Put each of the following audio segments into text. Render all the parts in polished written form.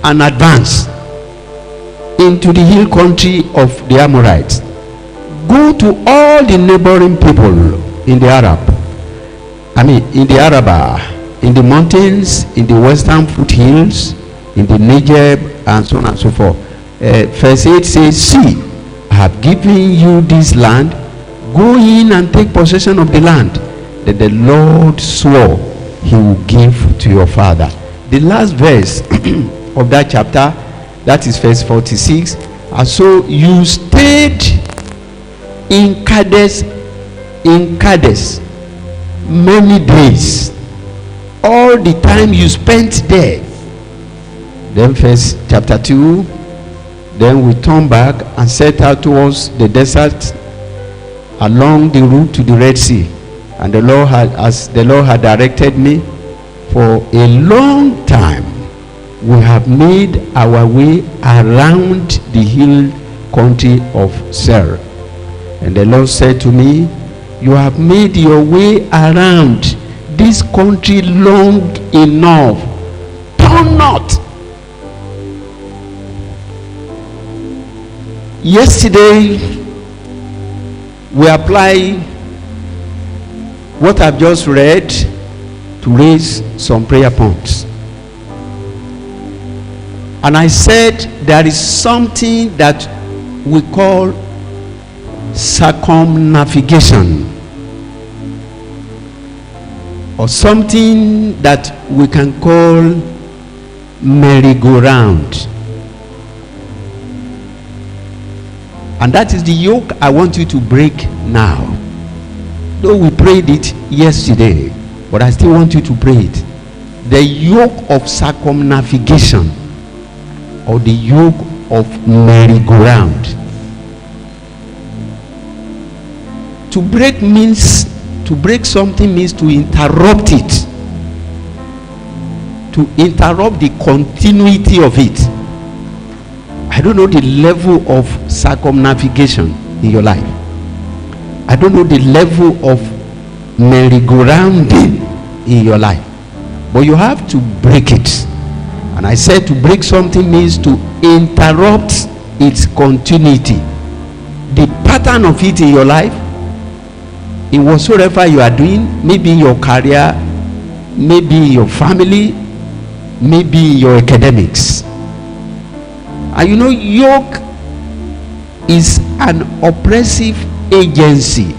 and advance into the hill country of the Amorites. Go to all the neighboring people in the in the Arabah, in the mountains, in the western foothills, in the Negev, and so on and so forth. Verse 8 says, see, I have given you this land. Go in and take possession of the land that the Lord swore he will give to your father. The last verse of that chapter, that is verse 46. And so you stayed in Kadesh many days. All the time you spent there. Then verse chapter 2, then we turn back and set out towards the desert along the route to the Red Sea. And the Lord had, as the Lord had directed me, for a long time we have made our way around the hill country of Seir. And the Lord said to me, you have made your way around this country long enough. Turn not. Yesterday we apply what I've just read to raise some prayer points. And I said there is something that we call circumnavigation, or something that we can call merry-go-round. And that is the yoke I want you to break now. Though we prayed it yesterday, but I still want you to pray it. The yoke of circumnavigation, or the yoke of merry-go-round. To break something means to interrupt it. To interrupt the continuity of it. I don't know the level of circumnavigation in your life. I don't know the level of merry-go-rounding in your life. But you have to break it. And I said to break something means to interrupt its continuity. The pattern of it in your life, in whatsoever you are doing, maybe in your career, maybe in your family, maybe in your academics. And you know, yoke is an oppressive agency.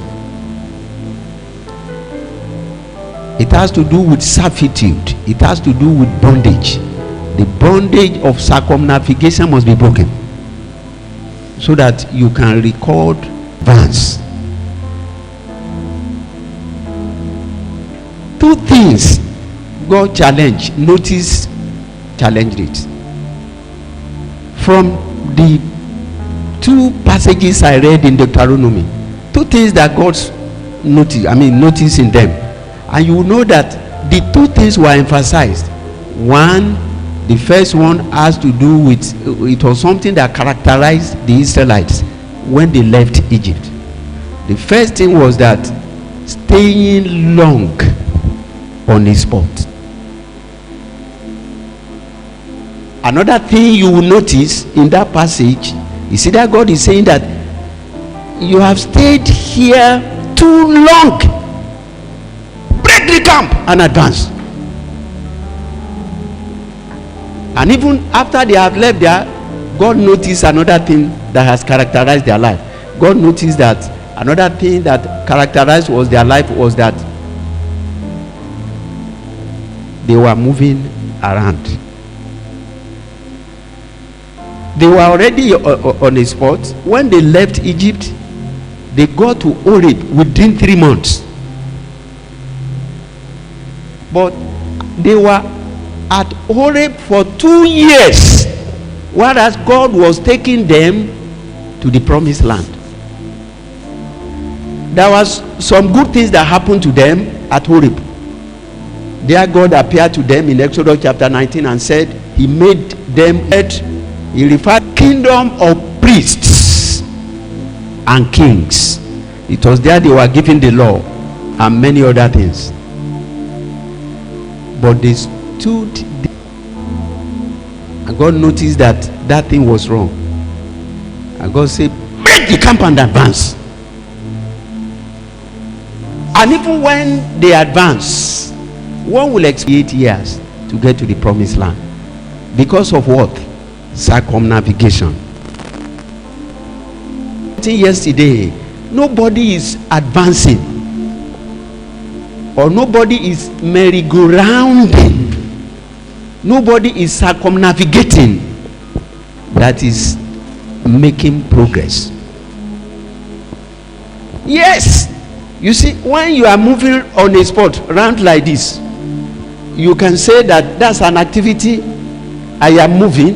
It has to do with servitude. It has to do with bondage. The bondage of circumnavigation must be broken so that you can record advance. Two things God challenged it. From the two passages I read in Deuteronomy, two things that God noticed in them. And you will know that the two things were emphasized. One, the first one has to do with, it was something that characterized the Israelites when they left Egypt. The first thing was that staying long on a spot. Another thing you will notice in that passage, you see that God is saying that you have stayed here too long. Break the camp and advance. And even after they have left there, God noticed another thing that has characterized their life. God noticed that another thing that characterized their life was that they were moving around. They were already on a spot. When they left Egypt, they got to Horeb within 3 months. But they were at Horeb for 2 years, whereas God was taking them to the promised land. There was some good things that happened to them at Horeb. There God appeared to them in Exodus chapter 19 and said he made them, he referred kingdom of priests and kings. It was there they were given the law and many other things. But they stood And God noticed that that thing was wrong. And God said, break the camp and advance. And even when they advance, one will expect 8 years to get to the promised land. Because of what? Circumnavigation. Yesterday, nobody is advancing, or nobody is merry-go-rounding, nobody is circumnavigating, that is making progress. Yes, you see, when you are moving on a spot round like this, you can say that that's an activity. I am moving,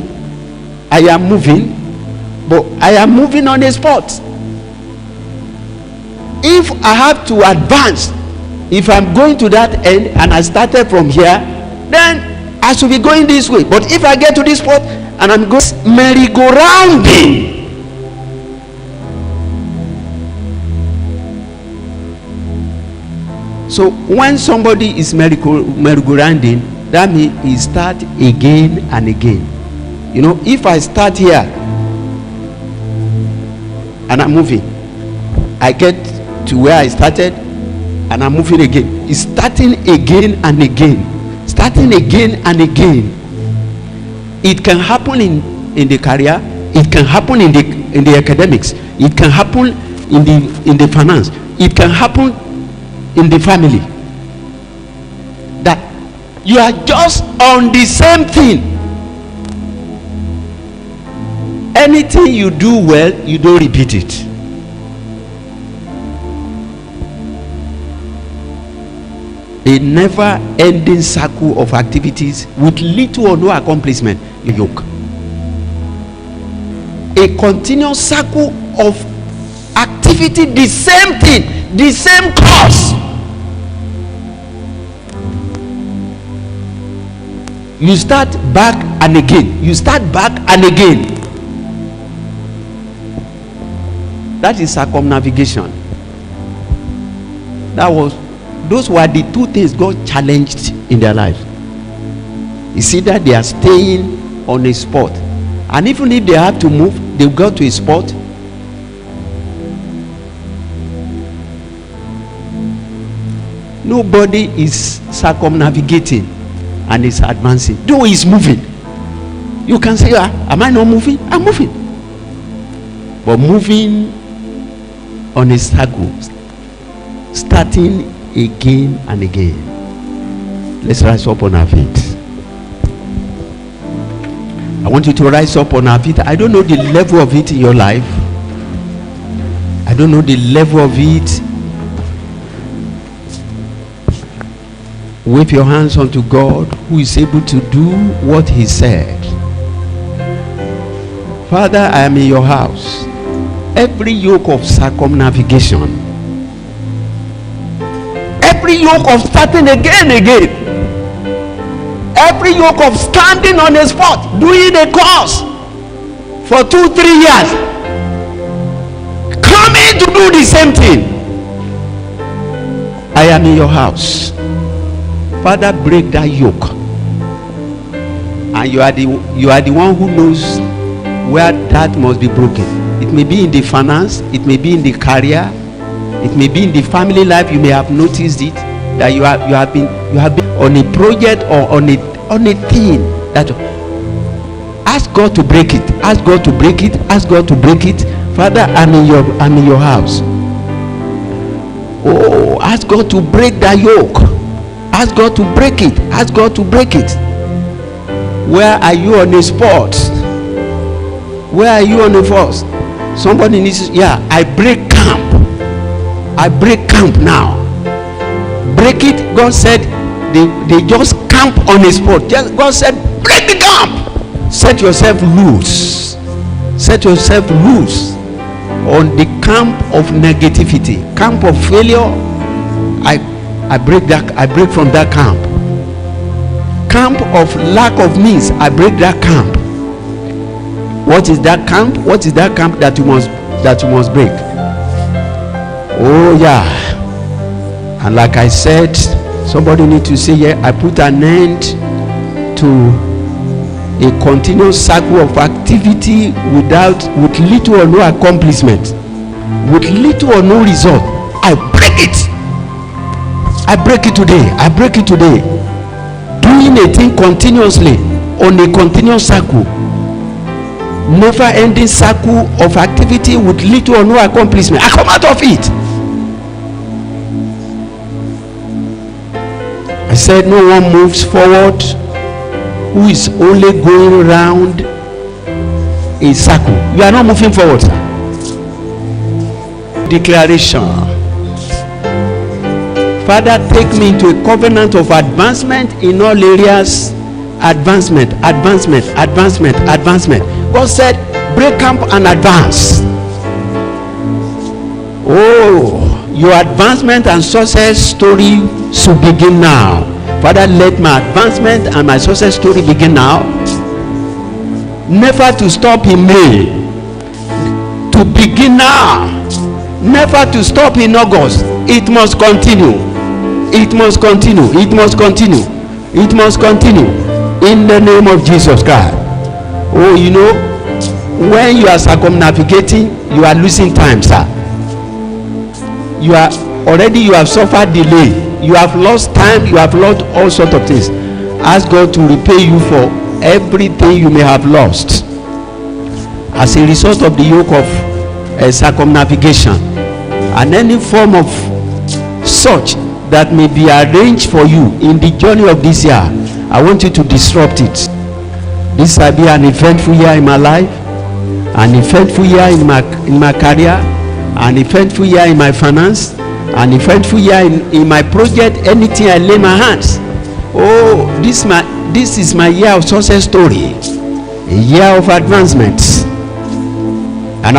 but I am moving on a spot. If I have to advance, if I'm going to that end and I started from here, then I should be going this way. But if I get to this spot and I'm going merry-go-rounding, so when somebody is merry-go-rounding, that means he start again and again. You know, if I start here and I'm moving, I get to where I started and I'm moving again. It's starting again and again, starting again and again. It can happen in the career, it can happen in the academics, it can happen in the finance, it can happen in the family. That you are just on the same thing. Anything you do well, you don't repeat it. A never-ending circle of activities with little or no accomplishment. A yoke. A continuous circle of activity, the same thing, the same course. You start back and again. You start back and again. That is circumnavigation. Those were the two things God challenged in their lives. You see that they are staying on a spot, and even if they have to move, they go to a spot. Nobody is circumnavigating and is advancing, though he's moving. You can say, am I not moving? I'm moving. But moving on a circle, starting again and again. Let's rise up on our feet. I want you to rise up on our feet. I don't know the level of it in your life. I don't know the level of it. Wave your hands unto God, who is able to do what he said. Father, I am in your house. Every yoke of circumnavigation, every yoke of starting again, every yoke of standing on a spot, doing a course for 2-3 years, coming to do the same thing. I am in your house. Father, break that yoke. And you are the one who knows where that must be broken. It may be in the finance, it may be in the career, it may be in the family life. You may have noticed it, that you have been on a project or on a thing that ask God to break it. Ask God to break it. Ask God to break it. Father, I'm in your house. Oh, ask God to break that yoke. Ask God to break it. Ask God to break it. Where are you on a spot? Where are you on the force? Somebody needs to, I break camp. I break camp now. Break it. God said they just camp on a spot. God said, break the camp. Set yourself loose. Set yourself loose on the camp of negativity, camp of failure. I break that. I break from that camp. Camp of lack of means. I break that camp. What is that camp? What is that camp that you must break? Oh yeah. And like I said, somebody need to say, I put an end to a continuous cycle of activity with little or no accomplishment, with little or no result, I break it. I break it today. I break it today. Doing a thing continuously on a continuous cycle, never ending cycle of activity with little or no accomplishment, I come out of it. I said no one moves forward who is only going around a circle. You are not moving forward, sir. Declaration. Father, take me into a covenant of advancement in all areas. Advancement, advancement, advancement, advancement. God said, break camp and advance. Oh, your advancement and success story should begin now. Father, let my advancement and my success story begin now. Never to stop in May. To begin now. Never to stop in August. It must continue. It must continue. It must continue. It must continue. In the name of Jesus Christ. Oh, you know, when you are circumnavigating, you are losing time, sir. You have suffered delay. You have lost time. You have lost all sorts of things. Ask God to repay you for everything you may have lost as a result of the yoke of circumnavigation and any form of such that may be arranged for you in the journey of this year. I want you to disrupt it. This will be an eventful year in my life, an eventful year in my career, an eventful year in my finance, an eventful year in my project, anything I lay my hands. Oh, this is my year of success story, a year of advancement.